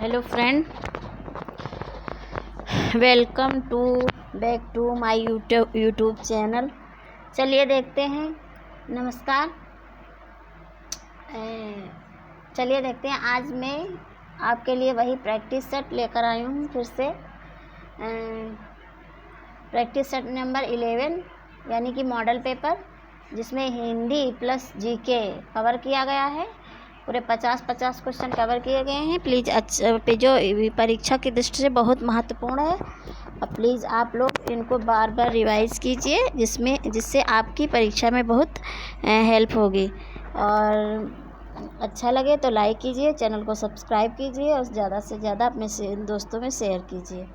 Hello friend, welcome back to my YouTube channel. चलिए देखते हैं। नमस्कार। चलिए देखते हैं। आज मैं आपके लिए वही प्रैक्टिस सेट लेकर आई हूँ फिर से। प्रैक्टिस सेट नंबर 11 यानी कि मॉडल पेपर, जिसमें हिंदी प्लस जीके कवर किया गया है। पूरे 50 क्वेश्चन कवर किए गए हैं। प्लीज़ जो परीक्षा की दृष्टि से बहुत महत्वपूर्ण है, और प्लीज़ आप लोग इनको बार बार रिवाइज़ कीजिए, जिससे आपकी परीक्षा में बहुत हेल्प होगी। और अच्छा लगे तो लाइक कीजिए, चैनल को सब्सक्राइब कीजिए और ज़्यादा से ज़्यादा अपने दोस्तों में शेयर कीजिए।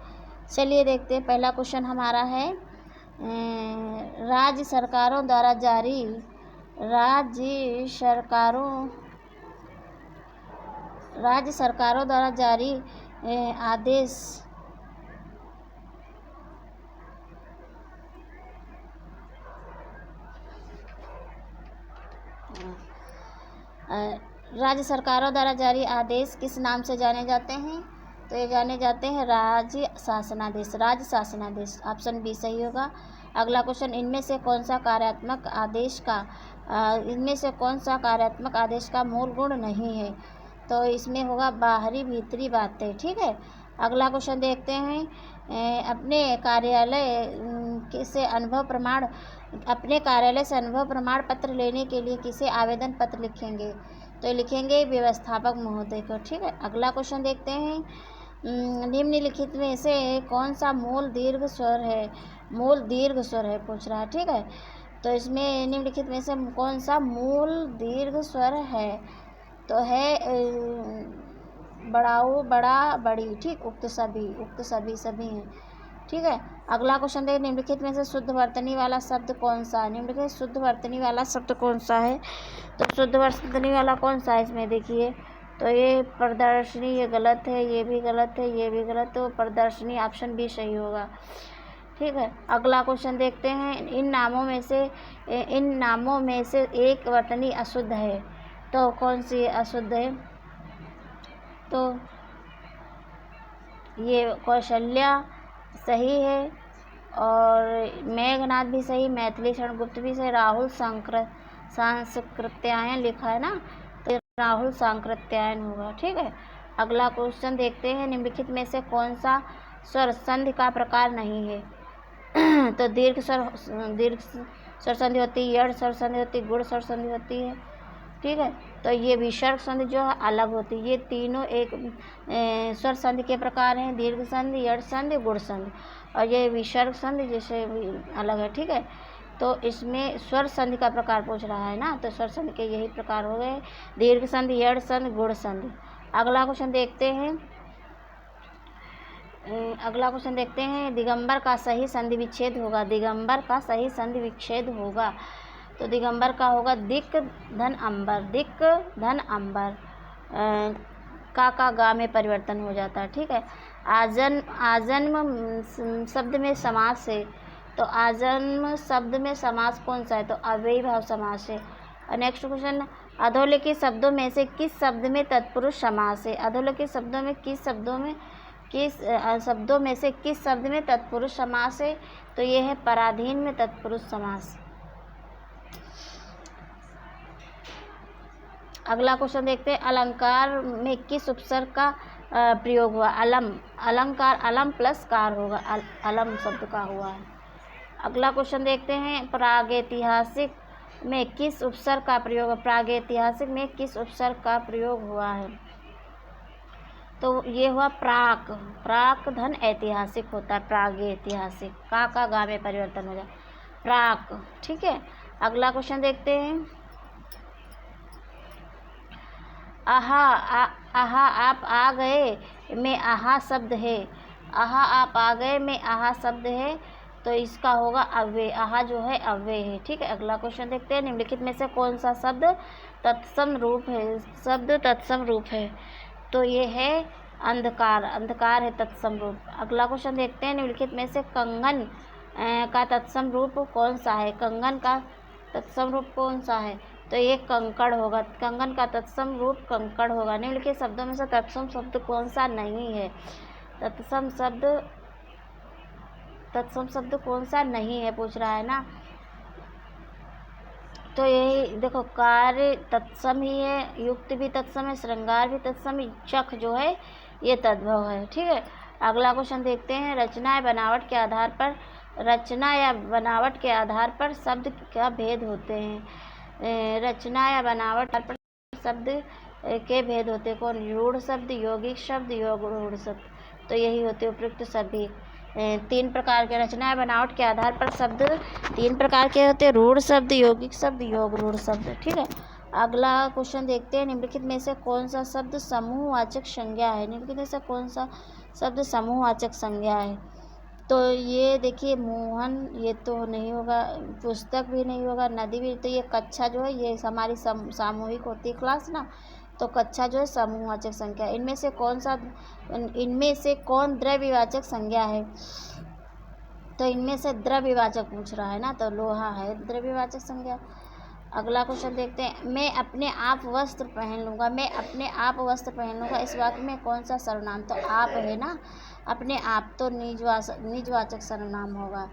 चलिए देखते हैं। पहला क्वेश्चन हमारा है, राज्य सरकारों द्वारा जारी आदेश राज्य सरकारों द्वारा जारी आदेश किस नाम से जाने जाते हैं? तो ये जाने जाते हैं राज्य शासनादेश। राज्य शासनादेश ऑप्शन बी सही होगा। अगला क्वेश्चन, इनमें से कौन सा कार्यात्मक आदेश का मूल गुण नहीं है? तो इसमें होगा बाहरी भीतरी बातें। ठीक है। अगला क्वेश्चन देखते हैं, अपने कार्यालय से अनुभव प्रमाण पत्र लेने के लिए किसे आवेदन पत्र लिखेंगे? तो लिखेंगे व्यवस्थापक महोदय को। ठीक है। अगला क्वेश्चन देखते हैं, निम्नलिखित में से कौन सा मूल दीर्घ स्वर है पूछ रहा है। ठीक है। तो इसमें निम्नलिखित में से कौन सा मूल दीर्घ स्वर है? तो है बड़ाऊ, बड़ा, बड़ी। ठीक। उक्त सभी हैं। ठीक है। अगला क्वेश्चन देखिए, निम्नलिखित में से शुद्ध वर्तनी वाला शब्द कौन सा है? निम्नलिखित शुद्ध वर्तनी वाला शब्द कौन सा है? तो शुद्ध वर्तनी वाला कौन सा है इसमें देखिए, तो ये प्रदर्शनी, ये गलत है, ये भी गलत है, ये भी गलत है। तो प्रदर्शनी ऑप्शन बी सही होगा। ठीक है। अगला क्वेश्चन देखते हैं, इन नामों में से एक वर्तनी अशुद्ध है, तो कौन सी अशुद्ध है? तो ये कौशल्या सही है, और मेघनाथ भी सही, मैथिली शरण गुप्त भी सही, राहुल सांकृत्यायन लिखा है ना, तो राहुल सांकृत्यायन होगा। ठीक है। अगला क्वेश्चन देखते हैं, निम्नलिखित में से कौन सा स्वर संधि का प्रकार नहीं है? तो दीर्घ स्वर संधि होती है, यड़ स्वर संधि होती है, गुड़ स्वर संधि होती है। ठीक है। तो ये विसर्ग संधि जो है अलग होती है। ये तीनों एक स्वर संधि के प्रकार हैं, दीर्घ संधि, यड़ संधि, गुड़ संधि। और ये विसर्ग संधि जैसे अलग है। ठीक है। तो इसमें स्वर संधि का प्रकार पूछ रहा है ना, तो स्वर संधि के यही प्रकार हो गए, दीर्घ संधि, यड़ संधि, गुड़ संधि। अगला क्वेश्चन देखते हैं, दिगंबर का सही संधि विच्छेद होगा। तो दिगंबर का होगा दिक धन अंबर। का गा में परिवर्तन हो जाता है। ठीक है। आजन्म शब्द में समास है, तो आजन्म शब्द में समास कौन सा है? तो अव्ययी भाव समास है। और नेक्स्ट क्वेश्चन, अधोलिखित शब्दों में से किस शब्द में तत्पुरुष समास है? अधोलिखित शब्दों में किस शब्दों में से किस शब्द में तत्पुरुष समास है? तो ये है पराधीन में तत्पुरुष समास। अगला क्वेश्चन देखते हैं, अलंकार में किस उपसर्ग का प्रयोग हुआ? अलंकार अलम प्लस कार होगा, अलम शब्द का हुआ है। अगला क्वेश्चन देखते हैं, प्रागैतिहासिक में किस उपसर्ग का प्रयोग हुआ है? तो ये हुआ प्राक धन ऐतिहासिक होता है, प्रागैतिहासिक। का गा में परिवर्तन हो जाए, प्राक। ठीक है। अगला क्वेश्चन देखते हैं, आहा आप आ गए में आहा शब्द है। तो इसका होगा अव्यय। आहा जो है अव्यय है। ठीक है। अगला क्वेश्चन देखते हैं, निम्नलिखित में से कौन सा शब्द तत्सम रूप है? तो ये है अंधकार है तत्सम रूप। अगला क्वेश्चन देखते हैं, निम्नलिखित में से कंगन का तत्सम रूप कौन सा है? कंगन का तत्सम रूप कौन सा है? तो ये कंकड़ होगा। कंगन का तत्सम रूप कंकड़ होगा। निम्नलिखित शब्दों में से तत्सम शब्द कौन सा नहीं है? तत्सम शब्द कौन सा नहीं है पूछ रहा है ना। तो यही देखो, कार्य तत्सम ही है, युक्त भी तत्सम है, श्रृंगार भी तत्सम है, चख जो है ये तद्भव है। ठीक है, अगला क्वेश्चन देखते हैं। रचना या बनावट के आधार पर शब्द का भेद होते हैं। रचना या बनावट पर शब्द के भेद होते हैं। कौन? रूढ़ शब्द, यौगिक शब्द, योग रूढ़ शब्द। तो यही होते उपयुक्त सभी। 3 प्रकार के रचना या बनावट के आधार पर शब्द 3 प्रकार के होते हैं, रूढ़ शब्द, यौगिक शब्द, योग रूढ़ शब्द। ठीक है, अगला क्वेश्चन देखते हैं। निम्नलिखित में से कौन सा शब्द समूहवाचक संज्ञा है? निम्नलिखित में से कौन सा शब्द समूहवाचक संज्ञा है? तो ये देखिए, मोहन ये तो नहीं होगा, पुस्तक भी नहीं होगा, नदी भी। तो ये कक्षा जो है ये हमारी सामूहिक होती है क्लास ना, तो कक्षा जो है समूहवाचक संज्ञा। इनमें से कौन द्रव्यवाचक संज्ञा है? तो इनमें से द्रव्यवाचक पूछ रहा है ना, तो लोहा है द्रव्यवाचक संज्ञा। अगला क्वेश्चन देखते हैं। मैं अपने आप वस्त्र पहन लूँगा। मैं अपने आप वस्त्र पहन लूँगा, इस वाक्य में कौन सा सर्वनाम? तो आप है ना, अपने आप तो निजवाचक सर्वनाम होगा।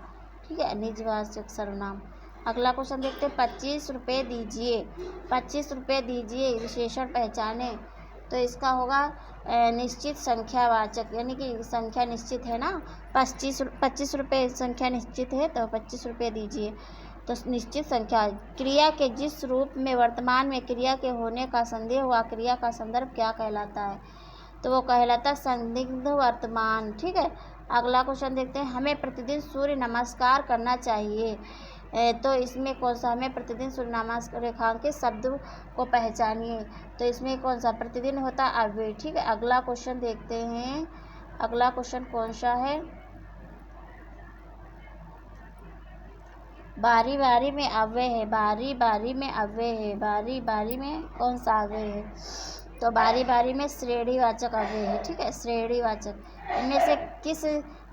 ठीक है, निजवाचक सर्वनाम। अगला क्वेश्चन देखते हैं। 25 रुपये दीजिए। 25 रुपये दीजिए विशेषण पहचाने। तो इसका होगा निश्चित संख्यावाचक, यानी कि संख्या निश्चित है ना। 25 रुपये संख्या निश्चित है, तो 25 रुपये दीजिए। तो निश्चित संख्या। क्रिया के जिस रूप में वर्तमान में क्रिया के होने का संदेह हुआ, क्रिया का संदर्भ क्या कहलाता है? तो वो कहलाता है संदिग्ध वर्तमान। ठीक है, अगला क्वेश्चन देखते हैं। हमें प्रतिदिन सूर्य नमस्कार करना चाहिए। तो इसमें कौन सा? हमें प्रतिदिन सूर्य नमस्कार रेखांकित शब्द को पहचानिए। तो इसमें कौन सा? प्रतिदिन होता है अव्यय। ठीक है, अगला क्वेश्चन देखते हैं। अगला क्वेश्चन कौन सा है? बारी बारी में अव्यय है। बारी बारी में अव्यय है। बारी बारी में कौन सा अव्यय है? तो बारी बारी में श्रेणीवाचक अव्यय है। ठीक है, श्रेणीवाचक। इनमें से किस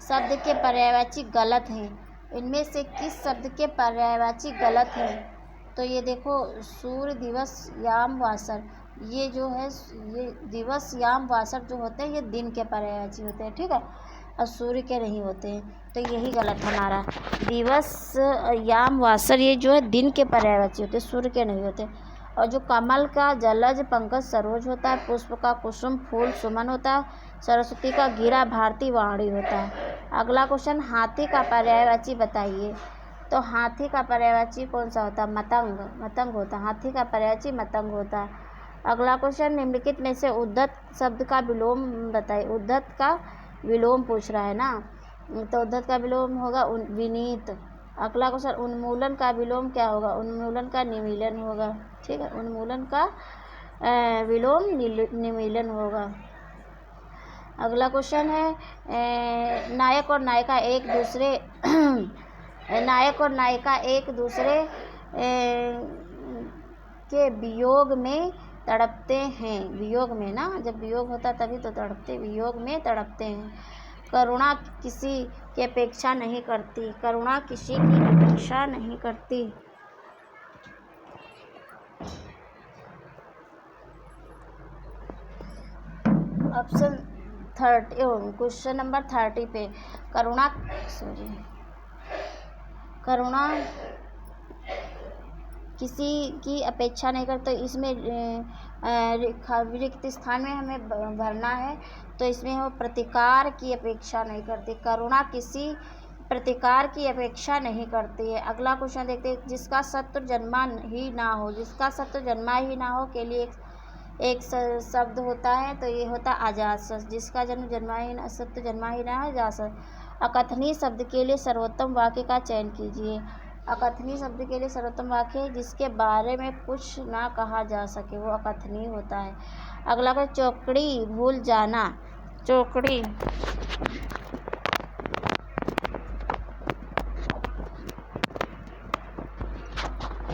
शब्द के पर्यायवाची गलत हैं? इनमें से किस शब्द के पर्यायवाची गलत हैं? तो ये देखो, सूर्य, दिवस, याम, वासर, ये जो है ये दिवस, याम, वासर जो होते हैं ये दिन के पर्यायवाची होते हैं। ठीक है, और सूर्य के नहीं होते हैं। तो यही गलत हमारा। दिवस, याम, वासर ये जो है दिन के पर्यायवाची होते हैं, सूर्य के नहीं होते। और जो कमल का जलज, पंकज सरोज होता है, पुष्प का कुसुम, फूल सुमन होता है, सरस्वती का गिरा, भारती वाणी होता है। अगला क्वेश्चन। हाथी का पर्यायवाची बताइए। तो हाथी का पर्यायवाची कौन सा होता है? मतंग। मतंग होता है। हाथी का पर्यायवाची मतंग होता है। अगला क्वेश्चन। निम्नलिखित में से उद्धत शब्द का विलोम बताइए। उद्धत का विलोम पूछ रहा है ना, तो उद्धत का विलोम होगा विनीत। अगला क्वेश्चन। उन्मूलन का विलोम क्या होगा? उन्मूलन का निमीलन होगा। ठीक है, उन्मूलन का विलोम निमीलन होगा। अगला क्वेश्चन है। नायक और नायिका एक दूसरे के वियोग में तड़पते हैं। वियोग में ना, जब वियोग होता तभी तो तड़पते, वियोग में तड़पते हैं। करुणा किसी की अपेक्षा नहीं करती। करुणा किसी की अपेक्षा नहीं करती। ऑप्शन 30, क्वेश्चन नंबर 30 पे करुणा किसी की अपेक्षा नहीं करते। तो इसमें रिक्त स्थान में हमें भरना है। तो इसमें वो प्रतिकार की अपेक्षा नहीं करती। करुणा किसी प्रतिकार की अपेक्षा नहीं करती है। अगला क्वेश्चन देखते हैं। जिसका शत्रु जन्मा ही ना हो। जिसका शत्रु जन्मा ही ना हो के लिए एक शब्द होता है, तो ये होता अजासस। जिसका शत्रु जन्मा ही ना हो, अजासस। अकथनीय शब्द के लिए सर्वोत्तम वाक्य का चयन कीजिए। अकथनीय शब्द के लिए सर्वोत्तम वाक्य जिसके बारे में कुछ ना कहा जा सके, वो अकथनीय होता है। अगला क्वेश्चन। चौकड़ी भूल जाना।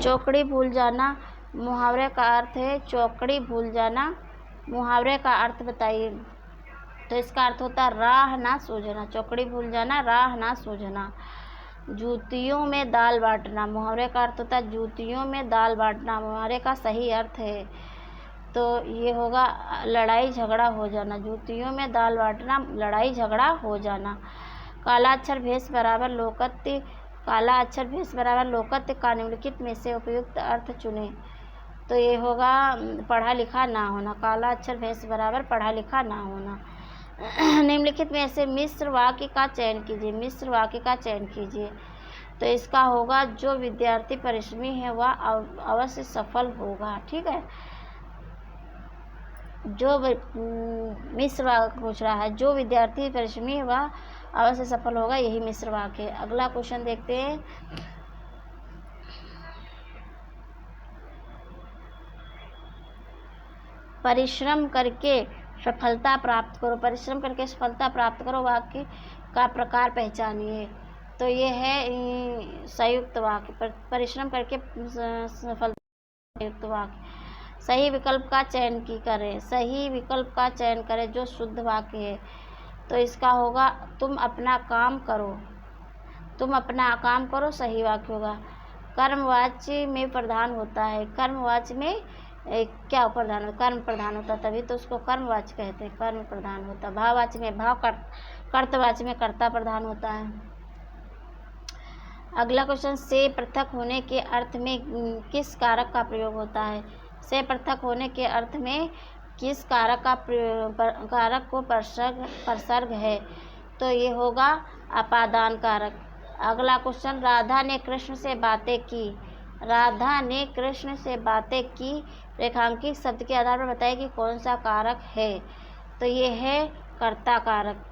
चौकड़ी भूल जाना मुहावरे का अर्थ है। चौकड़ी भूल जाना मुहावरे का अर्थ बताइए। तो इसका अर्थ होता है राह ना सूझना। चौकड़ी भूल जाना, राह ना सूझना। जूतियों में दाल बांटना, मुहावरे का अर्थ होता है जूतियों में दाल बांटना। मुहावरे का सही अर्थ है तो ये होगा लड़ाई झगड़ा हो जाना। जूतियों में दाल बांटना, लड़ाई झगड़ा हो जाना। काला अक्षर भेष बराबर लोकत्य, काला अक्षर भेष बराबर लोकत्य का निम्नलिखित में से उपयुक्त अर्थ चुने। तो ये होगा पढ़ा लिखा ना होना। काला अक्षर भेष बराबर पढ़ा लिखा ना होना। निम्नलिखित में से मिश्र वाक्य का चयन कीजिए। मिश्र वाक्य का चयन कीजिए तो इसका होगा जो विद्यार्थी परिश्रमी है वह अवश्य सफल होगा। ठीक है, जो मिश्र वाक्य पूछ रहा है, जो विद्यार्थी परिश्रमी है वह अवश्य सफल होगा, यही मिश्र वाक्य है। अगला क्वेश्चन देखते हैं। परिश्रम करके सफलता प्राप्त करो। परिश्रम करके सफलता प्राप्त करो वाक्य का प्रकार पहचानिए। तो ये है संयुक्त वाक्य। परिश्रम करके सफलता, संयुक्त वाक्य। सही विकल्प का चयन करें। सही विकल्प का चयन करें जो शुद्ध वाक्य है। तो इसका होगा तुम अपना काम करो। तुम अपना काम करो सही वाक्य होगा। कर्मवाच्य में प्रधान होता है। कर्मवाच्य में क्या प्रधान होता है? कर्म प्रधान होता है, तभी तो उसको कर्मवाच्य कहते हैं। कर्म प्रधान होता है। भाववाच्य में भाव, कर्तवाच्य में कर्ता प्रधान होता है। अगला क्वेश्चन, से पृथक होने के अर्थ में किस कारक का प्रयोग होता है? से पृथक होने के अर्थ में किस कारक का कारक को प्रसर्ग है? तो ये होगा अपादान कारक। अगला क्वेश्चन, राधा ने कृष्ण से बातें की। राधा ने कृष्ण से बातें की, रेखांकित शब्द के आधार पर बताइए कि कौन सा कारक है। तो ये है कर्ता कारक।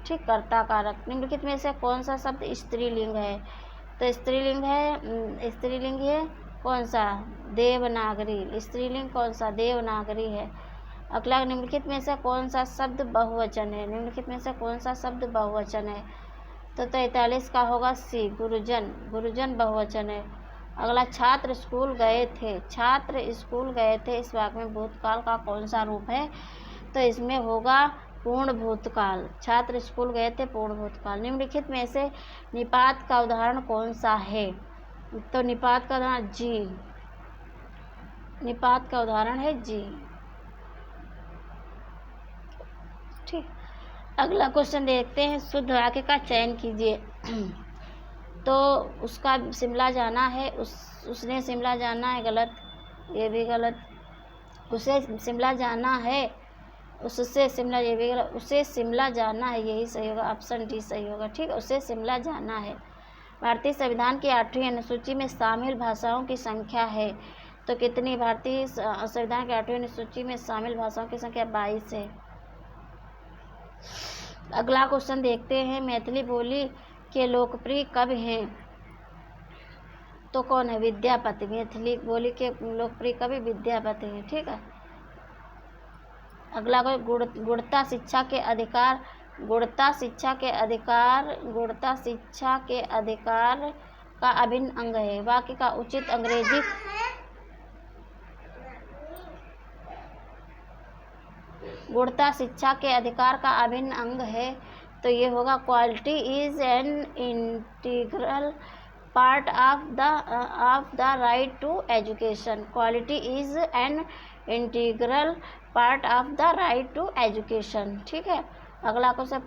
ठीक, कर्ता कारक। निम्नलिखित में से कौन सा शब्द स्त्रीलिंग है? तो स्त्रीलिंग है, स्त्रीलिंग है कौन सा? देवनागरी। स्त्रीलिंग कौन सा? देवनागरी है। अगला, निम्नलिखित में से कौन सा शब्द बहुवचन है? निम्नलिखित में से कौन सा शब्द बहुवचन है? तो 43 का होगा सी, गुरुजन। गुरुजन बहुवचन है। अगला, छात्र स्कूल गए थे। छात्र स्कूल गए थे, इस वाक्य में भूतकाल का कौन सा रूप है? तो इसमें होगा पूर्ण भूतकाल। छात्र स्कूल गए थे, पूर्ण भूतकाल। निम्नलिखित में से निपात का उदाहरण कौन सा है? तो निपात का उदाहरण जी। निपात का उदाहरण है जी। ठीक, अगला क्वेश्चन देखते हैं। शुद्ध वाक्य का चयन कीजिए। तो उसका शिमला जाना है, उसने शिमला जाना है, गलत, ये भी गलत। उसे शिमला जाना है, उससे शिमला, ये भी गलत। उसे शिमला जाना है, यही सही होगा, ऑप्शन डी सही होगा। ठीक, उसे शिमला जाना है। भारतीय संविधान की 8वीं अनुसूची में शामिल भाषाओं की संख्या है। तो कितनी? भारतीय संविधान की 8वीं अनुसूची में शामिल भाषाओं की संख्या 22 है। अगला क्वेश्चन देखते हैं। मैथिली बोली के लोकप्रिय कवि हैं। तो कौन है? विद्यापति। मैथिली बोली के लोकप्रिय कवि विद्यापति हैं। ठीक है, अगला कोई गुणवत्ता शिक्षा के अधिकार। गुणवत्ता शिक्षा के अधिकार, गुणवत्ता शिक्षा के अधिकार का अभिन्न अंग है। वाक्य का उचित अंग्रेजी गुणवत्ता शिक्षा के अधिकार का अभिन्न अंग है। तो ये होगा quality is an integral part of the right to education. Quality is an integral part of the right to education. ठीक है, अगला question,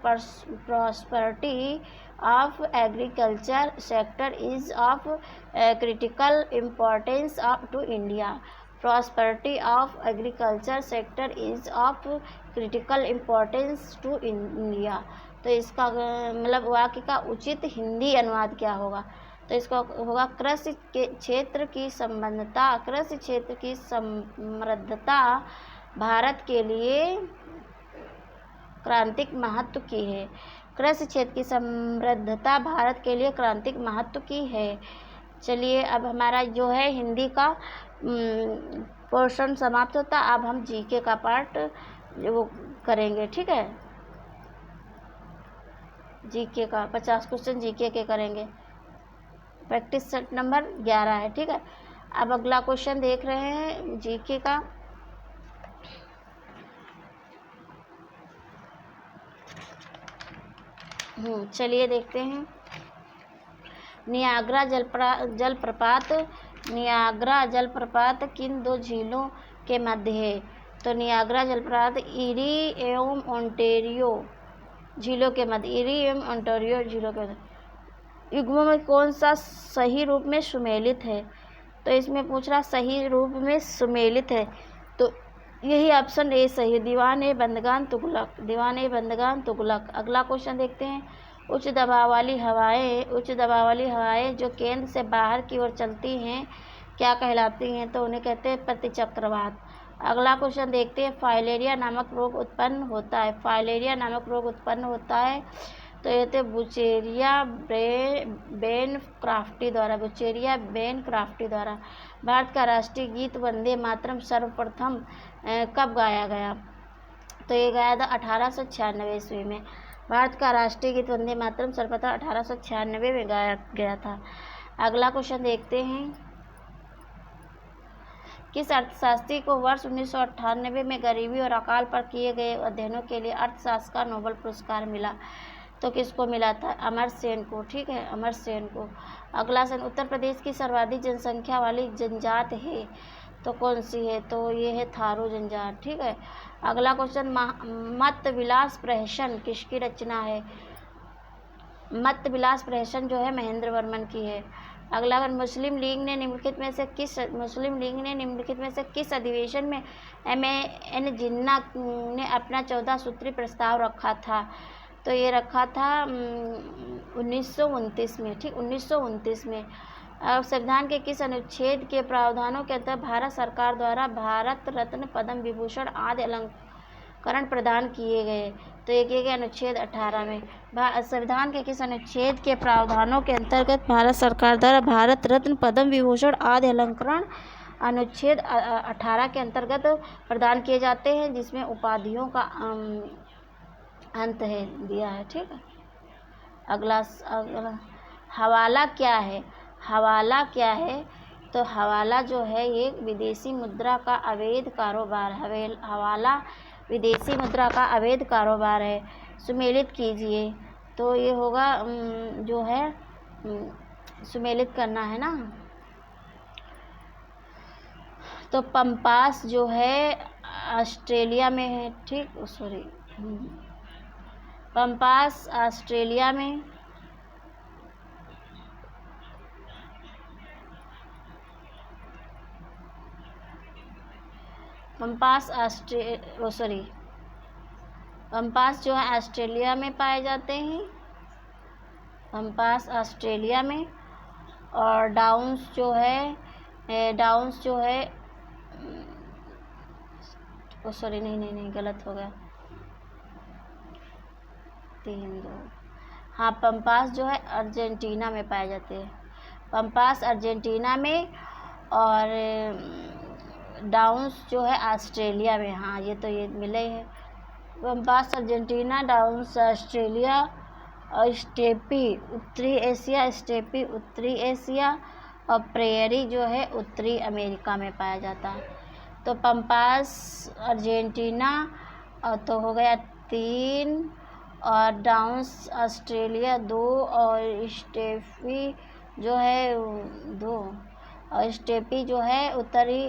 prosperity of agriculture sector is of critical importance to India. Prosperity of agriculture sector is of critical importance to India. तो इसका मतलब वाक्य का उचित हिंदी अनुवाद क्या होगा? तो इसका होगा कृषि के क्षेत्र की संबद्धता, कृषि क्षेत्र की समृद्धता भारत के लिए क्रांतिक महत्व की है। कृषि क्षेत्र की समृद्धता भारत के लिए क्रांतिक महत्व की है। चलिए, अब हमारा जो है हिंदी का पोर्शन समाप्त होता। अब हम जीके का पार्ट वो करेंगे। ठीक है, जीके का 50 क्वेश्चन जीके के करेंगे। प्रैक्टिस सेट नंबर 11 है। ठीक है, अब अगला क्वेश्चन देख रहे हैं जीके का। चलिए देखते हैं। नियाग्रा जलप्रपात किन दो झीलों के मध्य है? तो नियाग्रा जलप्रपात ईरी एवं ओंटारियो झीलों के मध्य, ईरी एवं ओंटारियो झीलों के मध्य। युग्मों में कौन सा सही रूप में सुमेलित है? तो इसमें पूछ रहा सही रूप में सुमेलित है, तो यही ऑप्शन ए सही है, दीवान ए बंदगान तुगलक, दीवान ए बंदगान तुगलक। अगला क्वेश्चन देखते हैं। उच्च दबाव वाली हवाएं जो केंद्र से बाहर की ओर चलती हैं क्या कहलाती हैं? तो उन्हें कहते हैं प्रतिचक्रवात। अगला क्वेश्चन देखते हैं। फाइलेरिया नामक रोग उत्पन्न होता है तो ये थे बुचेरिया बेन क्राफ्टी द्वारा। भारत का राष्ट्रीय गीत वंदे मातरम सर्वप्रथम कब गाया गया? तो ये गाया था 1896 ईस्वी में। भारत का राष्ट्रीय गीत वंदे मातरम सर्वप्रथम 1896 में गाया गया था। अगला क्वेश्चन देखते हैं। किस अर्थशास्त्री को वर्ष 1998 में गरीबी और अकाल पर किए गए अध्ययनों के लिए अर्थशास्त्र का नोबेल पुरस्कार मिला? तो किसको मिला था? अमर्त्य सेन को। ठीक है, अमर्त्य सेन को। अगला क्वेश्चन। उत्तर प्रदेश की सर्वाधिक जनसंख्या वाली जनजात है तो कौन सी है? तो ये है थारू जनजात। ठीक है। अगला क्वेश्चन। मत विलास प्रहसन किसकी रचना है? मत विलास प्रहसन जो है महेंद्र वर्मन की है। अगला मुस्लिम लीग ने निम्नलिखित में से किस अधिवेशन में एम.ए.एन. जिन्ना ने अपना 14 सूत्री प्रस्ताव रखा था? तो ये रखा था 1929 में। ठीक, 1929 में। संविधान के किस अनुच्छेद के प्रावधानों के तहत भारत सरकार द्वारा भारत रत्न पद्म विभूषण आदि अलंकरण प्रदान किए गए? तो ये किए गए अनुच्छेद 18 में। संविधान के किस अनुच्छेद के प्रावधानों के अंतर्गत भारत सरकार द्वारा भारत रत्न पद्म विभूषण आदि अलंकरण अनुच्छेद 18 के अंतर्गत प्रदान किए जाते हैं, जिसमें उपाधियों का अंत है दिया है। ठीक है। अगला हवाला क्या है? तो हवाला जो है ये विदेशी मुद्रा का अवैध कारोबार है। हवाला विदेशी मुद्रा का अवैध कारोबार है। सुमेलित कीजिए। तो ये होगा जो है सुमेलित करना है ना। तो पंपास जो है ऑस्ट्रेलिया में है। ठीक, सॉरी, पंपास ऑस्ट्रेलिया में। पंपास जो है ऑस्ट्रेलिया में पाए जाते हैं। पंपास ऑस्ट्रेलिया में। और डाउन्स जो है सॉरी, नहीं, गलत हो गया। 3-2। हाँ, पंपास जो है अर्जेंटीना में पाए जाते हैं। पंपास अर्जेंटीना में और डाउन्स जो है ऑस्ट्रेलिया में। हाँ, ये तो ये मिले हैं। पंपास अर्जेंटीना, डाउन्स ऑस्ट्रेलिया और स्टेपी उत्तरी एशिया और प्रेयरी जो है उत्तरी अमेरिका में पाया जाता है। तो पंपास अर्जेंटीना और तो हो गया 3 और डाउन्स ऑस्ट्रेलिया 2 और स्टेपी जो है 2 और स्टेपी जो है उत्तरी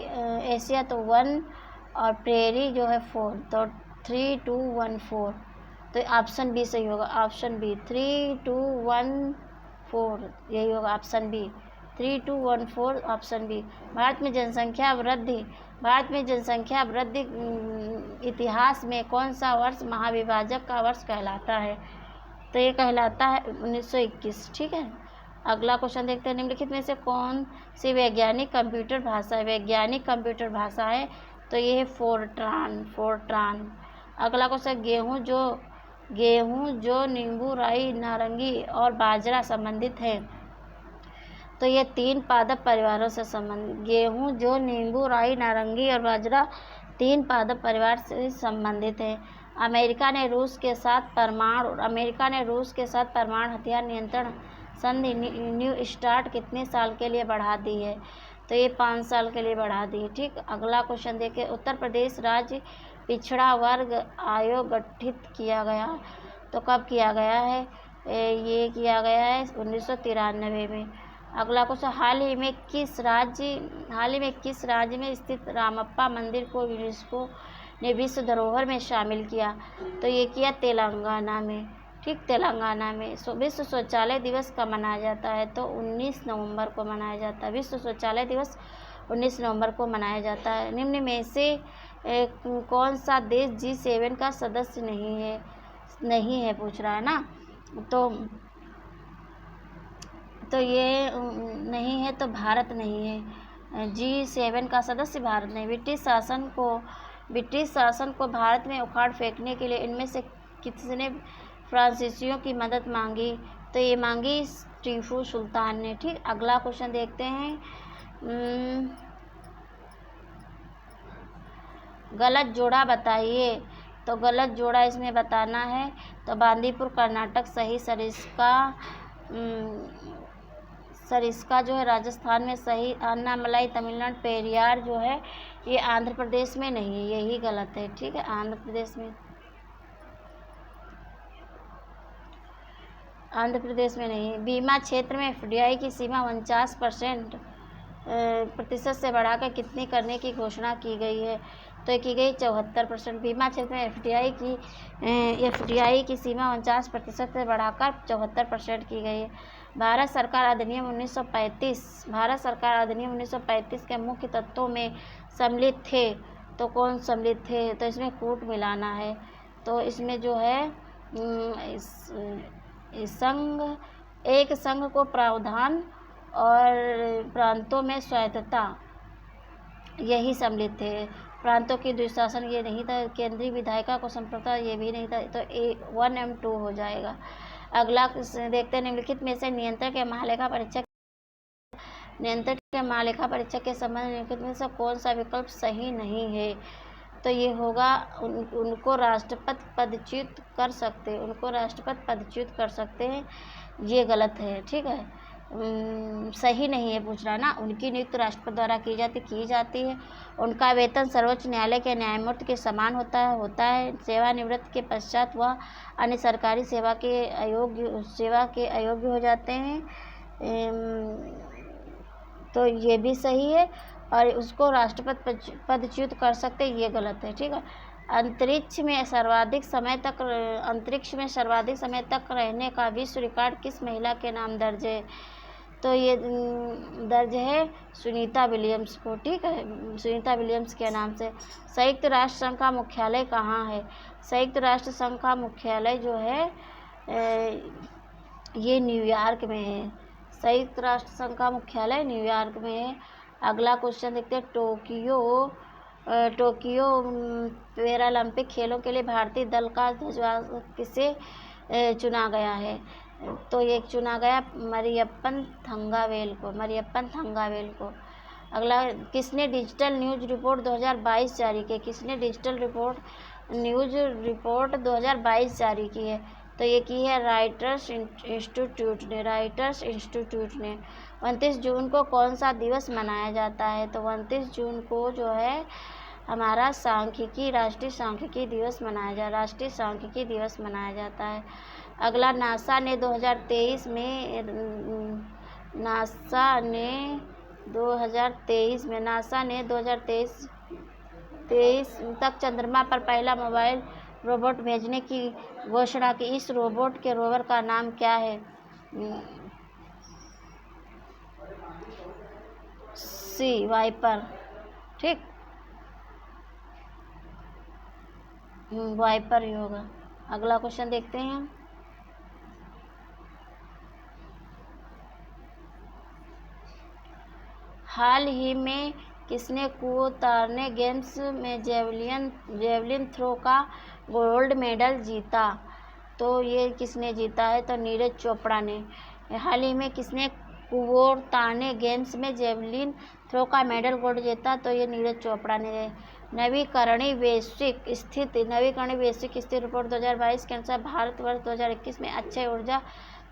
एशिया तो 1 और प्रेयरी जो है 4। तो 3, 2, 1, 4। तो ऑप्शन बी सही होगा। ऑप्शन बी 3, 2, 1, 4 यही होगा option B. 3, 2, 1, 4 option B. Bharat में जनसंख्या वृद्धि इतिहास में कौन सा वर्ष महाविभाजक का वर्ष कहलाता है? तो ये कहलाता है 1921। ठीक है। अगला क्वेश्चन देखते हैं। निम्नलिखित में से कौन सी वैज्ञानिक कंप्यूटर भाषा है? तो ये है फोरट्रान। अगला क्वेश्चन। गेहूँ जो नींबू, राई, नारंगी और बाजरा संबंधित है? तो ये 3 पादप परिवारों से संबंधित। गेहूँ जो नींबू, राई, नारंगी और बाजरा 3 पादप परिवार से संबंधित है। अमेरिका ने रूस के साथ परमाणु हथियार नियंत्रण संधि न्यू स्टार्ट कितने साल के लिए बढ़ा दी है? तो ये 5 साल के लिए बढ़ा दी है। ठीक। अगला क्वेश्चन देखिए। उत्तर प्रदेश राज्य पिछड़ा वर्ग आयोग गठित किया गया तो कब किया गया है? ये किया गया है 1993 में। अगला क्वेश्चन, हाल ही में किस राज्य में स्थित रामप्पा मंदिर को यूनेस्को ने विश्व धरोहर में शामिल किया? तो ये किया तेलंगाना में। ठीक, तेलंगाना में। विश्व शौचालय दिवस कब मनाया जाता है? तो 19 नवंबर को मनाया जाता है। विश्व शौचालय दिवस 19 नवंबर को मनाया जाता है। निम्न में से कौन सा देश G7 का सदस्य नहीं है पूछ रहा है ना। तो ये नहीं है, तो भारत नहीं है। G7 का सदस्य भारत नहीं। ब्रिटिश शासन को भारत में उखाड़ फेंकने के लिए इनमें से किसने फ्रांसीसियों की मदद मांगी? तो ये मांगी टीपू सुल्तान ने। ठीक, अगला क्वेश्चन देखते हैं। गलत जोड़ा बताइए। तो गलत जोड़ा इसमें बताना है। तो बांदीपुर कर्नाटक सही, सरिस्का जो है राजस्थान में सही, अन्नामलाई तमिलनाडु, पेरियार जो है ये आंध्र प्रदेश में नहीं है, यही गलत है। ठीक है, आंध्र प्रदेश में नहीं है। बीमा क्षेत्र में FDI की सीमा 49% से बढ़ाकर कितनी करने की घोषणा की गई है? तो की गई 74%। बीमा क्षेत्र में FDI की सीमा 49% से बढ़ाकर 74% की गई है। भारत सरकार अधिनियम 1935 के मुख्य तत्वों में सम्मिलित थे। तो कौन सम्मिलित थे? तो इसमें कूट मिलाना है। तो इसमें जो है एक संघ को प्रावधान और प्रांतों में स्वायत्तता, यही सम्मिलित थे। प्रांतों की द्विशासन ये नहीं था। केंद्रीय विधायिका को संप्रभुता ये भी नहीं था। तो 1M2 हो जाएगा। अगला देखते हैं, निम्नलिखित में से नियंत्रक या महालेखा परीक्षक के संबंध में निम्नलिखित में से कौन सा विकल्प सही नहीं है? तो ये होगा उनको राष्ट्रपति पदच्युत कर सकते हैं, ये गलत है। ठीक है, सही नहीं है पूछ रहा ना। उनकी नियुक्ति राष्ट्रपति द्वारा की जाती है। उनका वेतन सर्वोच्च न्यायालय के न्यायमूर्ति के समान होता है। सेवानिवृत्ति के पश्चात वह अन्य सरकारी सेवा के अयोग्य हो जाते हैं। तो ये भी सही है। और उसको राष्ट्रपति पदच्युत कर सकते, ये गलत है। ठीक है, अंतरिक्ष में सर्वाधिक समय तक रहने का विश्व रिकॉर्ड किस महिला के नाम दर्ज है? तो ये दर्ज है सुनीता विलियम्स को। ठीक है, सुनीता विलियम्स के नाम से। संयुक्त राष्ट्र संघ का मुख्यालय कहाँ है? संयुक्त राष्ट्र संघ का मुख्यालय जो है ये न्यूयॉर्क में है। संयुक्त राष्ट्र संघ का मुख्यालय न्यूयॉर्क में है। अगला क्वेश्चन देखते हैं, टोक्यो पैरालंपिक खेलों के लिए भारतीय दल का ध्वजवाहक किसे चुना गया है? तो ये चुना गया मरियप्पन थंगावेल को। अगला, किसने डिजिटल न्यूज रिपोर्ट 2022 जारी की? किसने डिजिटल न्यूज रिपोर्ट 2022 जारी की है? तो ये की है राइटर्स इंस्टीट्यूट ने। 29 जून को कौन सा दिवस मनाया जाता है? तो 29 जून को जो है हमारा राष्ट्रीय सांख्यिकी दिवस मनाया जाता है। अगला, नासा ने 2023 तक चंद्रमा पर पहला मोबाइल रोबोट भेजने की घोषणा की। इस रोबोट के रोवर का नाम क्या है? वाइपर। ठीक, वाइपर ही होगा। अगला क्वेश्चन देखते हैं, हाल ही में किसने कुओं तारने गेम्स में जेवलिन थ्रो का गोल्ड मेडल जीता? तो ये किसने जीता है? तो नीरज चोपड़ा ने। हाल ही में किसने कुओं तारने गेम्स में जेवलिन थ्रो का मेडल गोल्ड जीता? तो ये नीरज चोपड़ा ने। नवीकरणीय वैश्विक स्थिति रिपोर्ट 2022 के अनुसार भारतवर्ष 2021 में अक्षय ऊर्जा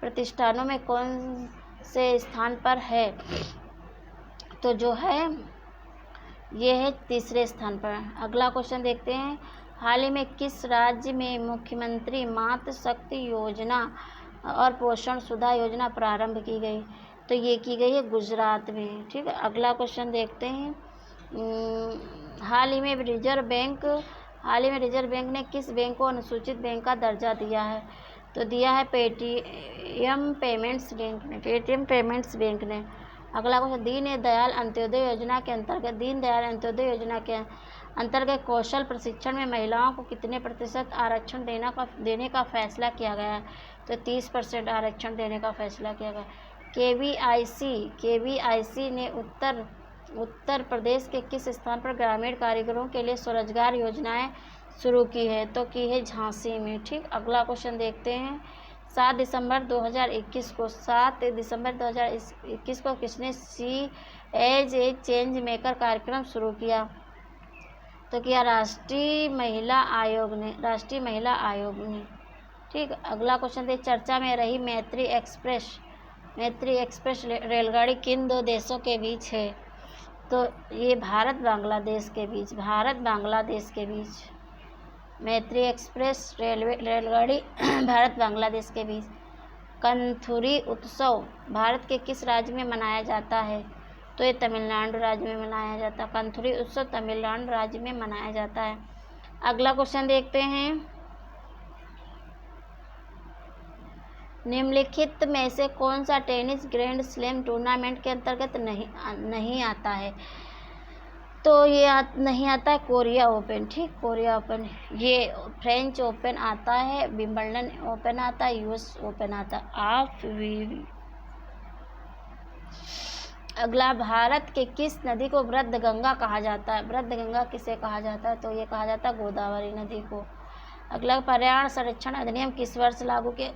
प्रतिष्ठानों में कौन से स्थान पर है? तो जो है ये है तीसरे स्थान पर। अगला क्वेश्चन देखते हैं, हाल ही में किस राज्य में मुख्यमंत्री मातृ शक्ति योजना और पोषण सुधा योजना प्रारंभ की गई? तो ये की गई है गुजरात में। ठीक है, अगला क्वेश्चन देखते हैं। हाल ही में रिजर्व बैंक ने किस बैंक को अनुसूचित बैंक का दर्जा दिया है? तो दिया है पेटीएम पेमेंट्स बैंक ने। अगला क्वेश्चन, दीनदयाल अंत्योदय योजना के अंतर्गत कौशल प्रशिक्षण में महिलाओं को कितने प्रतिशत आरक्षण देने का फैसला किया गया है? तो 30% आरक्षण देने का फैसला किया गया। केवीआईसी ने उत्तर प्रदेश के किस स्थान पर ग्रामीण कारीगरों के लिए स्वरोजगार योजनाएं शुरू की है? तो की है झांसी में। ठीक, अगला क्वेश्चन देखते हैं। 7 दिसंबर 2021 को किसने सी एज ए चेंज मेकर कार्यक्रम शुरू किया? तो किया राष्ट्रीय महिला आयोग ने। ठीक, अगला क्वेश्चन देखिए। चर्चा में रही मैत्री एक्सप्रेस रेलगाड़ी किन दो देशों के बीच है? तो ये भारत बांग्लादेश के बीच। मैत्री एक्सप्रेस रेलगाड़ी भारत बांग्लादेश के बीच। कंथुरी उत्सव भारत के किस राज्य में मनाया जाता है? तो ये तमिलनाडु राज्य में मनाया जाता है। कंथुरी उत्सव तमिलनाडु राज्य में मनाया जाता है। अगला क्वेश्चन देखते हैं। निम्नलिखित में से कौन सा टेनिस ग्रैंड स्लैम टूर्नामेंट के अंतर्गत नहीं आता है? तो ये नहीं आता है कोरिया ओपन। ठीक, कोरिया ओपन, ये फ्रेंच ओपन आता है, विंबलडन ओपन आता है, यूएस ओपन आता है। अगला, भारत के किस नदी को वृद्ध गंगा कहा जाता है? वृद्ध गंगा किसे कहा जाता है? तो ये कहा जाता है गोदावरी नदी को। अगला, पर्यावरण संरक्षण अधिनियम किस वर्ष लागू किया?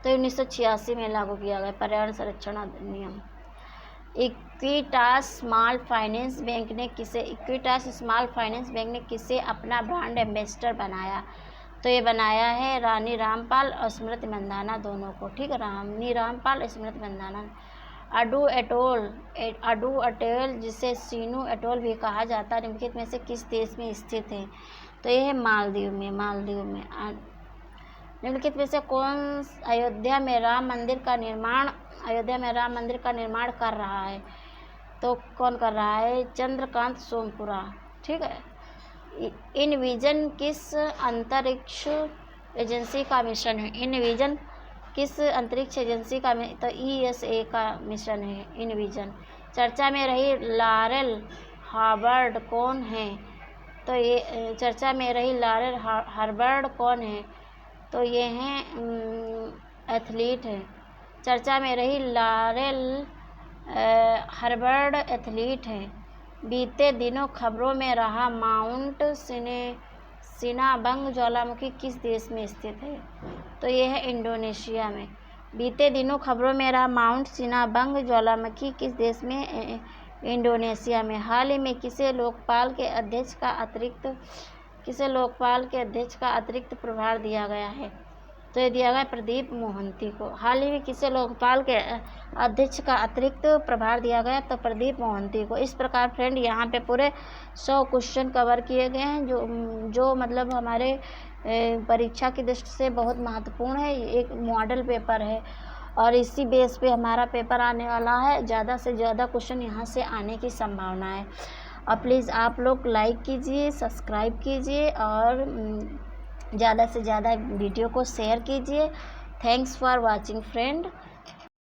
तो 1986 में लागू किया गया पर्यावरण संरक्षण अधिनियम। इक्विटास स्मॉल फाइनेंस बैंक ने किसे अपना ब्रांड एम्बेसडर बनाया? तो ये बनाया है रानी रामपाल और स्मृति मंदाना दोनों को। ठीक है, रानी रामपाल और स्मृति मंदाना। अडू अटोल जिसे सीनू अटोल भी कहा जाता है, निम्नलिखित में से किस देश में स्थित है? तो ये है मालदीव में। निम्नलिखित में से कौन अयोध्या में राम मंदिर का निर्माण कर रहा है? तो कौन कर रहा है? चंद्रकांत सोमपुरा। ठीक है, इनविजन किस अंतरिक्ष एजेंसी का मिशन है? तो ESA का मिशन है इनविजन। चर्चा में रही लॉरेल हार्वर्ड कौन है? तो ये चर्चा में रही लॉरेल हार्वर्ड कौन है? तो ये हैं एथलीट है। चर्चा में रही लॉरेल हार्वर्ड एथलीट है। बीते दिनों खबरों में रहा माउंट सिनाबंग ज्वालामुखी किस देश में स्थित है? तो ये है इंडोनेशिया में। बीते दिनों खबरों में रहा माउंट सिनाबंग ज्वालामुखी किस देश में? इंडोनेशिया में। हाल ही में किसे लोकपाल के अध्यक्ष का अतिरिक्त प्रभार दिया गया है? तो ये दिया गया प्रदीप मोहंती को। हाल ही में किसे लोकपाल के अध्यक्ष का अतिरिक्त प्रभार दिया गया? तो प्रदीप मोहंती को। इस प्रकार फ्रेंड यहाँ पे पूरे 100 क्वेश्चन कवर किए गए हैं जो मतलब हमारे परीक्षा की दृष्टि से बहुत महत्वपूर्ण है। एक मॉडल पेपर है और इसी बेस पे हमारा पेपर आने वाला है। ज़्यादा से ज़्यादा क्वेश्चन यहाँ से आने की संभावना है। और प्लीज़ आप लोग लाइक कीजिए, सब्सक्राइब कीजिए और ज़्यादा से ज़्यादा वीडियो को शेयर कीजिए। Thanks for watching friend.